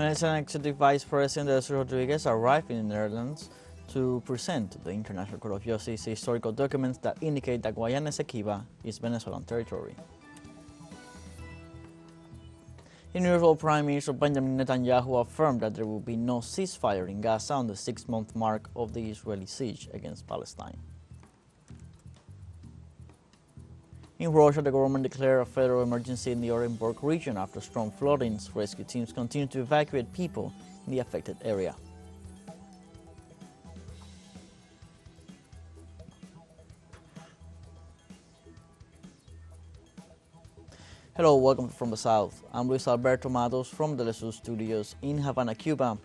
Venezuelan Executive Vice President Delcy Rodriguez arrived in the Netherlands to present to the International Court of Justice historical documents that indicate that Guayana Esequiba is Venezuelan territory. Israel Prime Minister Benjamin Netanyahu affirmed that there will be no ceasefire in Gaza on the 6-month mark of the Israeli siege against Palestine. In Russia, the government declared a federal emergency in the Orenburg region after strong floodings. Rescue teams continue to evacuate people in the affected area. Hello, welcome from the South. I'm Luis Alberto Matos from the teleSUR studios in Havana, Cuba.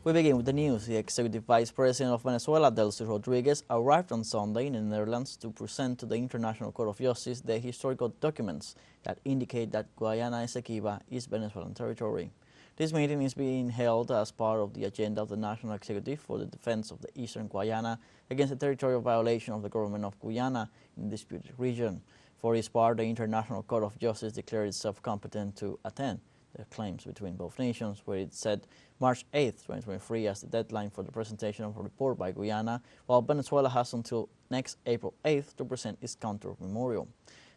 We begin with the news. The Executive Vice President of Venezuela, Delcy Rodriguez, arrived on Sunday in the Netherlands to present to the International Court of Justice the historical documents that indicate that Guayana Esequiba is Venezuelan territory. This meeting is being held as part of the agenda of the National Executive for the defense of the Eastern Guayana against the territorial violation of the government of Guyana in the disputed region. For its part, the International Court of Justice declared itself competent to attend the claims between both nations, where it set March 8, 2023 as the deadline for the presentation of a report by Guyana, while Venezuela has until next April 8 to present its counter-memorial.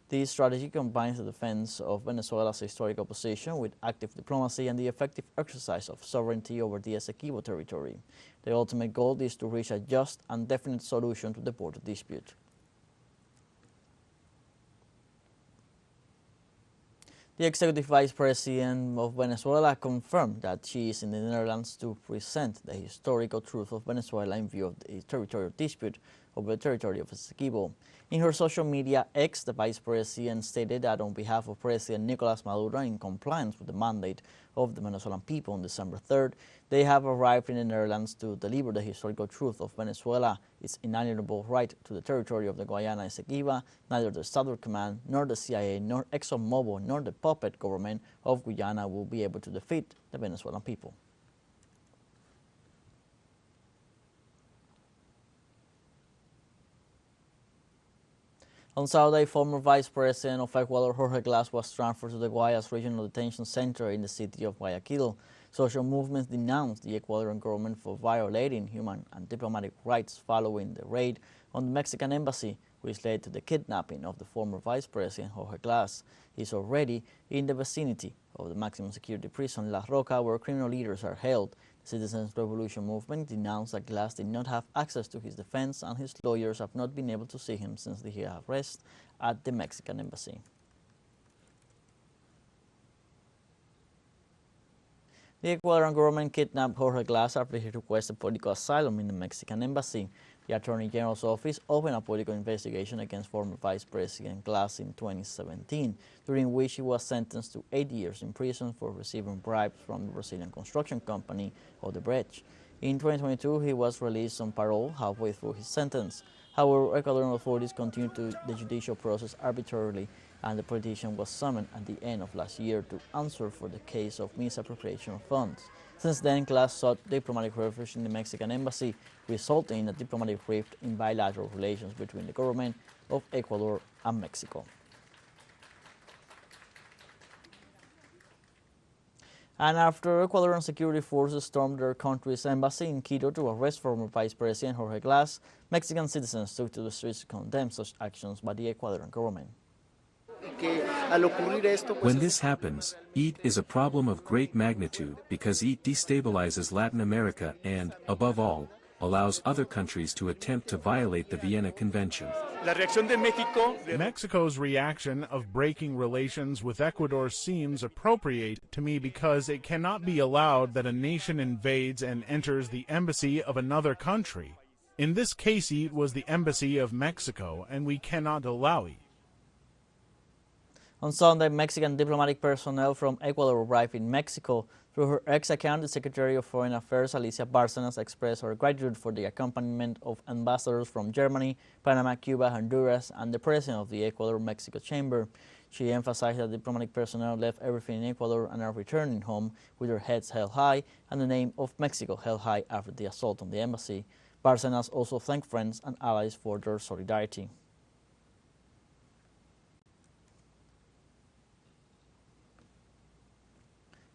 This strategy combines the defense of Venezuela's historical position with active diplomacy and the effective exercise of sovereignty over the Essequibo territory. The ultimate goal is to reach a just and definite solution to the border dispute. The Executive Vice President of Venezuela confirmed that she is in the Netherlands to present the historical truth of Venezuela in view of the territorial dispute over the territory of Essequibo. In her social media X, the Vice President stated that on behalf of President Nicolas Maduro, in compliance with the mandate of the Venezuelan people on December 3rd, they have arrived in the Netherlands to deliver the historical truth of Venezuela, its inalienable right to the territory of the Guayana Esequiba. Neither the Southern Command, nor the CIA, nor ExxonMobil, nor the puppet government of Guyana will be able to defeat the Venezuelan people. On Saturday, former Vice President of Ecuador Jorge Glass was transferred to the Guayas Regional Detention Center in the city of Guayaquil. Social movements denounced the Ecuadorian government for violating human and diplomatic rights following the raid on the Mexican embassy, which led to the kidnapping of the former Vice President Jorge Glass. He is already in the vicinity of the maximum security prison La Roca, where criminal leaders are held. The Citizens Revolution movement denounced that Glass did not have access to his defense, and his lawyers have not been able to see him since the arrest at the Mexican embassy. The Ecuadorian government kidnapped Jorge Glass after he requested political asylum in the Mexican embassy. The Attorney General's office opened a political investigation against former Vice President Glass in 2017, during which he was sentenced to 8 years in prison for receiving bribes from the Brazilian construction company Orenburg. In 2022, he was released on parole halfway through his sentence. However, Ecuadorian authorities continued the judicial process arbitrarily, and the politician was summoned at the end of last year to answer for the case of misappropriation of funds. Since then, Glass sought diplomatic refuge in the Mexican embassy, resulting in a diplomatic rift in bilateral relations between the government of Ecuador and Mexico. And after Ecuadorian security forces stormed their country's embassy in Quito to arrest former Vice President Jorge Glass, Mexican citizens took to the streets to condemn such actions by the Ecuadorian government. When this happens, it is a problem of great magnitude because it destabilizes Latin America and, above all, allows other countries to attempt to violate the Vienna Convention. Mexico's reaction of breaking relations with Ecuador seems appropriate to me because it cannot be allowed that a nation invades and enters the embassy of another country. In this case, it was the embassy of Mexico, and we cannot allow it. On Sunday, Mexican diplomatic personnel from Ecuador arrived in Mexico. Through her X account, the Secretary of Foreign Affairs, Alicia Bárcenas, expressed her gratitude for the accompaniment of ambassadors from Germany, Panama, Cuba, Honduras, and the President of the Ecuador-Mexico Chamber. She emphasized that diplomatic personnel left everything in Ecuador and are returning home with their heads held high and the name of Mexico held high after the assault on the embassy. Bárcenas also thanked friends and allies for their solidarity.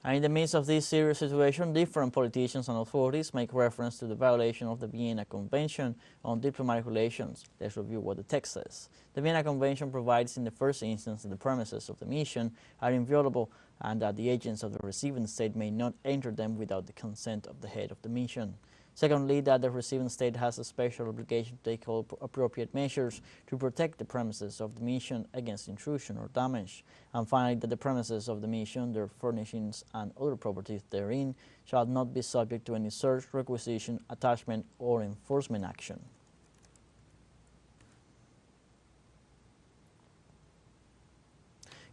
And in the midst of this serious situation, different politicians and authorities make reference to the violation of the Vienna Convention on Diplomatic Relations. Let's review what the text says. The Vienna Convention provides in the first instance that the premises of the mission are inviolable and that the agents of the receiving state may not enter them without the consent of the head of the mission. Secondly, that the receiving state has a special obligation to take all appropriate measures to protect the premises of the mission against intrusion or damage. And finally, that the premises of the mission, their furnishings, and other properties therein shall not be subject to any search, requisition, attachment, or enforcement action.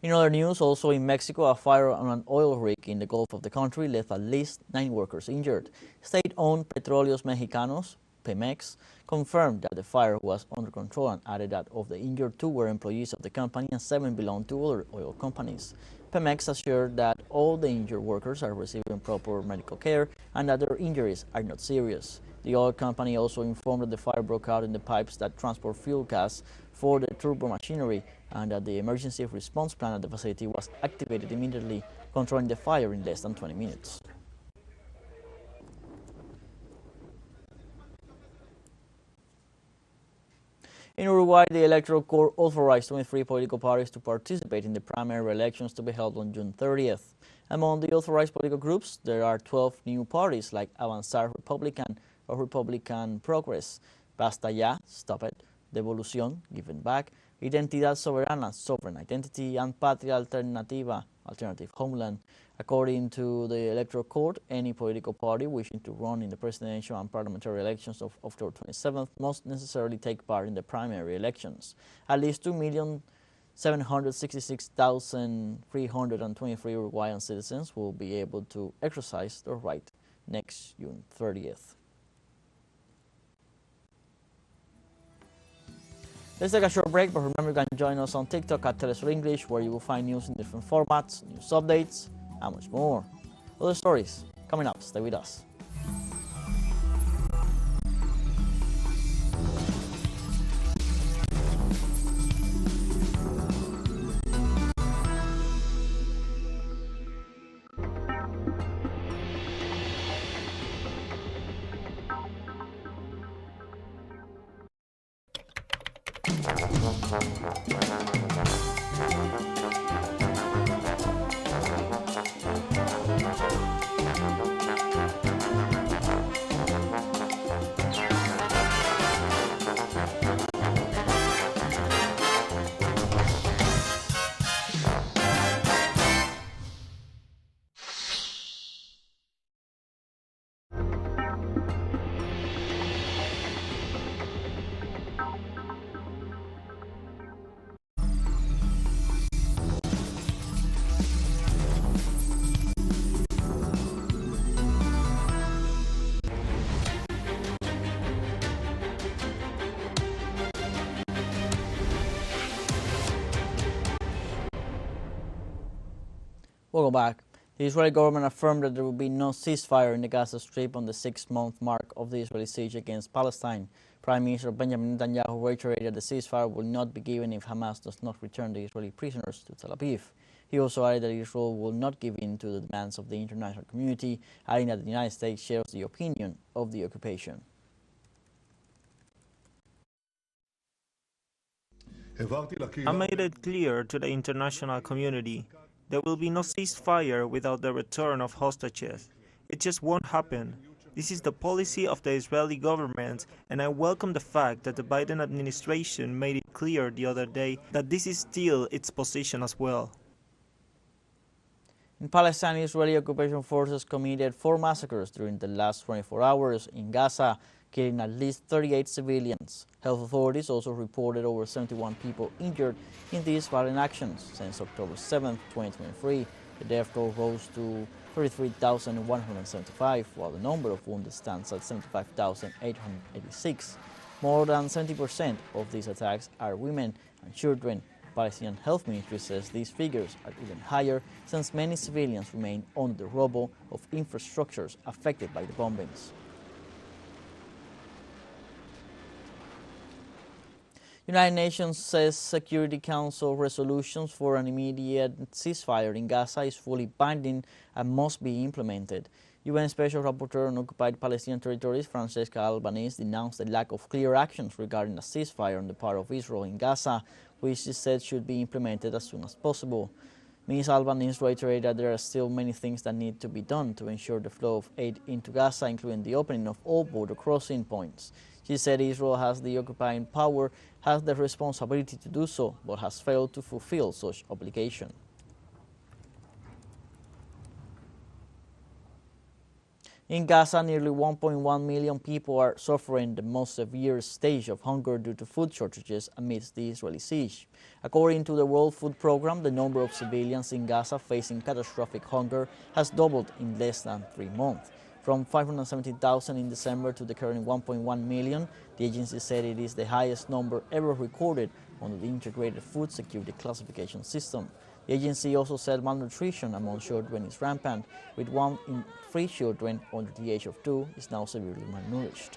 In other news, also in Mexico, a fire on an oil rig in the Gulf of the country left at least 9 workers injured. State-owned Petróleos Mexicanos, Pemex, confirmed that the fire was under control and added that of the injured 2 were employees of the company and 7 belonged to other oil companies. Pemex assured that all the injured workers are receiving proper medical care and that their injuries are not serious. The oil company also informed that the fire broke out in the pipes that transport fuel gas for the turbo machinery and that the emergency response plan at the facility was activated immediately, controlling the fire in less than 20 minutes. In Uruguay, the Electoral Court authorized 23 political parties to participate in the primary elections to be held on June 30th. Among the authorized political groups, there are 12 new parties like Avanzar Republican or Republican Progress, Basta Ya, Stop It, Devolución, Giving Back, Identidad Soberana, Sovereign Identity, and Patria Alternativa, Alternative Homeland. According to the Electoral Court, any political party wishing to run in the presidential and parliamentary elections of October 27th must necessarily take part in the primary elections. At least 2,766,323 Uruguayan citizens will be able to exercise their right next June 30th. Let's take a short break, but remember you can join us on TikTok at teleSUR English, where you will find news in different formats, news updates, and much more. Other stories coming up. Stay with us. Welcome back. The Israeli government affirmed that there will be no ceasefire in the Gaza Strip on the 6-month mark of the Israeli siege against Palestine. Prime Minister Benjamin Netanyahu reiterated the ceasefire will not be given if Hamas does not return the Israeli prisoners to Tel Aviv. He also added that Israel will not give in to the demands of the international community, adding that the United States shares the opinion of the occupation. I made it clear to the international community there will be no ceasefire without the return of hostages. It just won't happen. This is the policy of the Israeli government, and I welcome the fact that the Biden administration made it clear the other day that this is still its position as well. In Palestine, Israeli occupation forces committed 4 massacres during the last 24 hours in Gaza, killing at least 38 civilians. Health authorities also reported over 71 people injured in these violent actions. Since October 7, 2023, the death toll rose to 33,175, while the number of wounded stands at 75,886. More than 70% of these attacks are women and children. Palestinian Health Ministry says these figures are even higher since many civilians remain under the rubble of infrastructures affected by the bombings. United Nations says Security Council resolutions for an immediate ceasefire in Gaza is fully binding and must be implemented. UN Special Rapporteur on Occupied Palestinian Territories Francesca Albanese denounced the lack of clear actions regarding a ceasefire on the part of Israel in Gaza, which she said should be implemented as soon as possible. Ms. Albanese reiterated that there are still many things that need to be done to ensure the flow of aid into Gaza, including the opening of all border crossing points. She said Israel has the occupying power, has the responsibility to do so, but has failed to fulfill such obligation. In Gaza, nearly 1.1 million people are suffering the most severe stage of hunger due to food shortages amidst the Israeli siege. According to the World Food Programme, the number of civilians in Gaza facing catastrophic hunger has doubled in less than 3 months. From 570,000 in December to the current 1.1 million, the agency said it is the highest number ever recorded under the Integrated Food Security Classification System. The agency also said malnutrition among children is rampant, with 1 in 3 children under the age of 2 is now severely malnourished.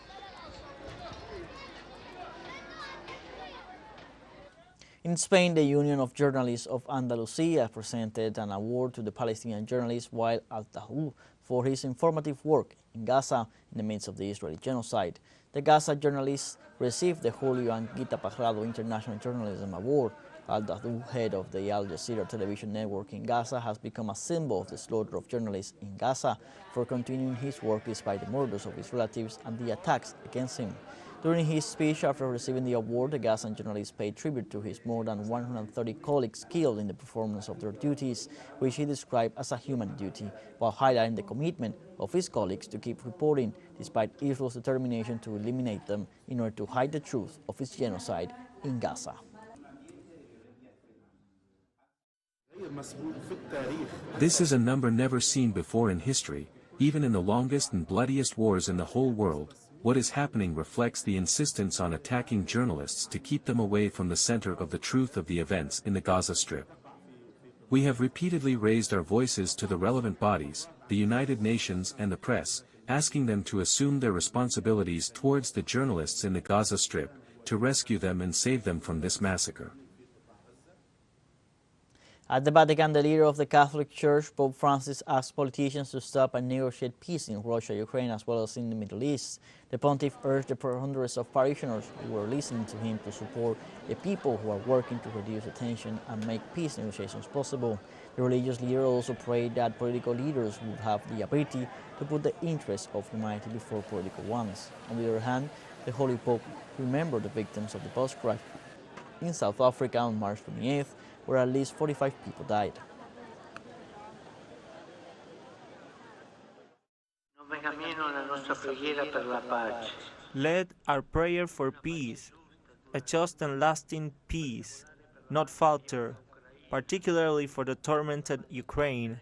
In Spain, the Union of Journalists of Andalusia presented an award to the Palestinian journalist Wael al-Dahoud for his informative work in Gaza in the midst of the Israeli genocide. The Gaza journalist received the Julio and Gita Parrado International Journalism Award. Al-Dahoud, head of the Al Jazeera television network in Gaza, has become a symbol of the slaughter of journalists in Gaza for continuing his work despite the murders of his relatives and the attacks against him. During his speech after receiving the award, the Gazan journalist paid tribute to his more than 130 colleagues killed in the performance of their duties, which he described as a human duty, while highlighting the commitment of his colleagues to keep reporting despite Israel's determination to eliminate them in order to hide the truth of its genocide in Gaza. This is a number never seen before in history, even in the longest and bloodiest wars in the whole world. What is happening reflects the insistence on attacking journalists to keep them away from the center of the truth of the events in the Gaza Strip. We have repeatedly raised our voices to the relevant bodies, the United Nations and the press, asking them to assume their responsibilities towards the journalists in the Gaza Strip, to rescue them and save them from this massacre. At the Vatican, the leader of the Catholic Church, Pope Francis, asked politicians to stop and negotiate peace in Russia, Ukraine, as well as in the Middle East. The pontiff urged the hundreds of parishioners who were listening to him to support the people who are working to reduce the tension and make peace negotiations possible. The religious leader also prayed that political leaders would have the ability to put the interests of humanity before political ones. On the other hand, the Holy Pope remembered the victims of the bushcrash in South Africa on March 28th, where at least 45 people died. Let our prayer for peace, a just and lasting peace, not falter, particularly for the tormented Ukraine,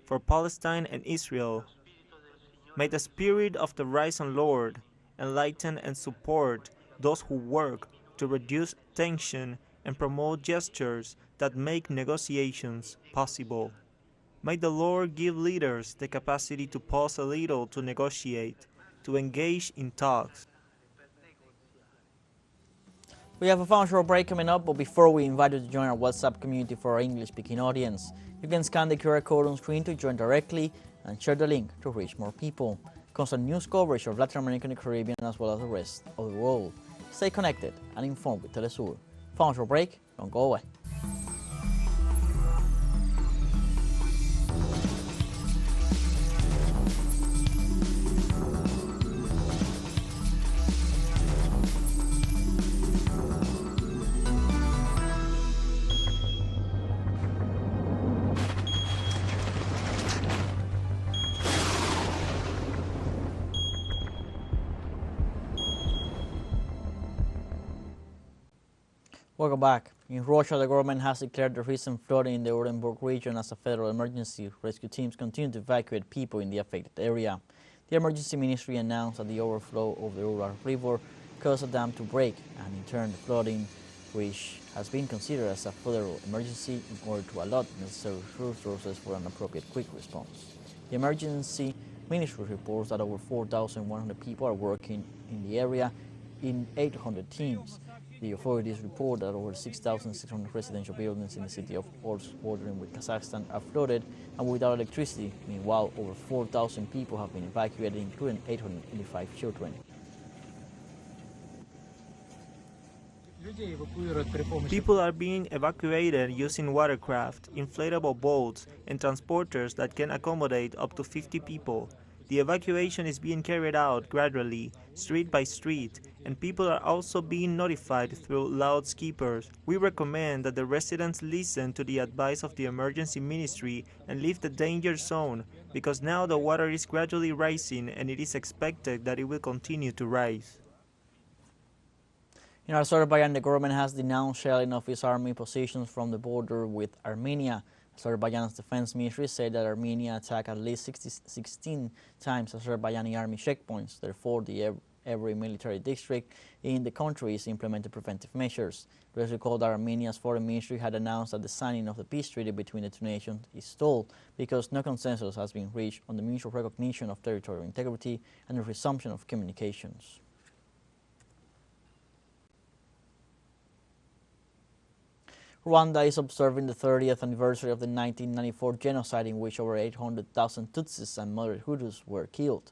for Palestine and Israel. May the Spirit of the risen Lord enlighten and support those who work to reduce tension and promote gestures that make negotiations possible. May the Lord give leaders the capacity to pause a little to negotiate, to engage in talks. We have a fun short break coming up, but before we invite you to join our WhatsApp community for our English-speaking audience. You can scan the QR code on screen to join directly and share the link to reach more people. Constant news coverage of Latin America and the Caribbean as well as the rest of the world. Stay connected and informed with teleSUR. Fun short break, don't go away. Welcome back. In Russia, the government has declared the recent flooding in the Orenburg region as a federal emergency. Rescue teams continue to evacuate people in the affected area. The emergency ministry announced that the overflow of the Ural River caused a dam to break, and in turn the flooding, which has been considered as a federal emergency in order to allot necessary resources for an appropriate quick response. The emergency ministry reports that over 4,100 people are working in the area in 800 teams. The authorities report that over 6,600 residential buildings in the city of Orenburg, bordering with Kazakhstan, are flooded and without electricity. Meanwhile, over 4,000 people have been evacuated, including 885 children. People are being evacuated using watercraft, inflatable boats, and transporters that can accommodate up to 50 people. The evacuation is being carried out gradually, street by street, and people are also being notified through loudspeakers. We recommend that the residents listen to the advice of the emergency ministry and leave the danger zone, because now the water is gradually rising and it is expected that it will continue to rise. In Azerbaijan, the government has denounced shelling of its army positions from the border with Armenia. Azerbaijan's defense ministry said that Armenia attacked at least 16 times Azerbaijani army checkpoints. Therefore, every military district in the country is implementing preventive measures. Let's recall that Armenia's foreign ministry had announced that the signing of the peace treaty between the two nations is stalled because no consensus has been reached on the mutual recognition of territorial integrity and the resumption of communications. Rwanda is observing the 30th anniversary of the 1994 genocide in which over 800,000 Tutsis and moderate Hutus were killed.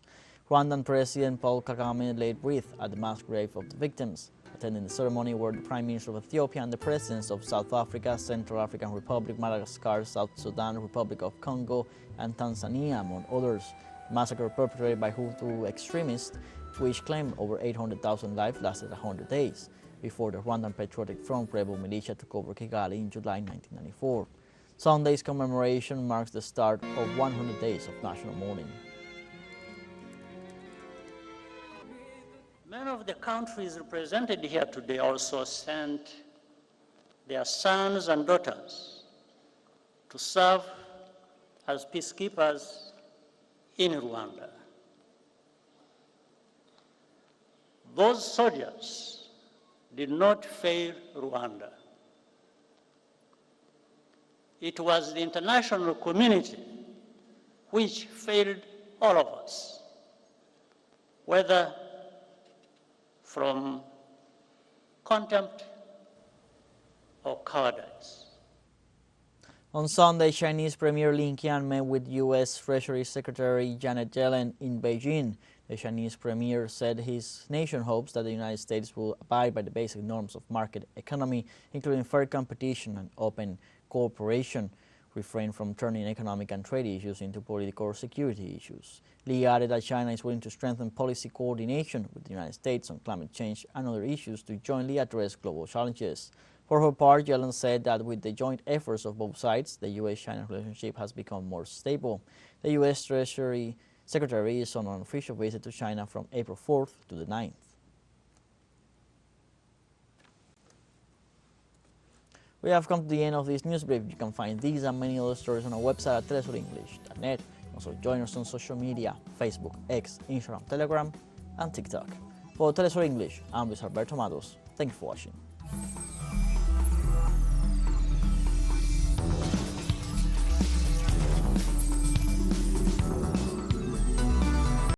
Rwandan President Paul Kagame laid wreath at the mass grave of the victims. Attending the ceremony were the Prime Minister of Ethiopia and the Presidents of South Africa, Central African Republic, Madagascar, South Sudan, Republic of Congo, and Tanzania, among others. The massacre perpetrated by Hutu extremists, which claimed over 800,000 lives, lasted 100 days. Before the Rwandan Patriotic Front rebel militia took over Kigali in July 1994. Sunday's commemoration marks the start of 100 days of national mourning. Many of the countries represented here today also sent their sons and daughters to serve as peacekeepers in Rwanda. Those soldiers did not fail Rwanda. It was the international community which failed all of us, whether from contempt or cowardice. On Sunday, Chinese Premier Li Qiang met with U.S. Treasury Secretary Janet Yellen in Beijing. The Chinese premier said his nation hopes that the United States will abide by the basic norms of market economy, including fair competition and open cooperation, refrain from turning economic and trade issues into political or security issues. Li added that China is willing to strengthen policy coordination with the United States on climate change and other issues to jointly address global challenges. For her part, Yellen said that with the joint efforts of both sides, the U.S.-China relationship has become more stable. The U.S. Treasury Secretary is on an official visit to China from April 4th to the 9th. We have come to the end of this news brief. You can find these and many other stories on our website at telesurenglish.net. Also join us on social media, Facebook, X, Instagram, Telegram, and TikTok. For TeleSUR English, I'm Luis Alberto Matos. Thank you for watching.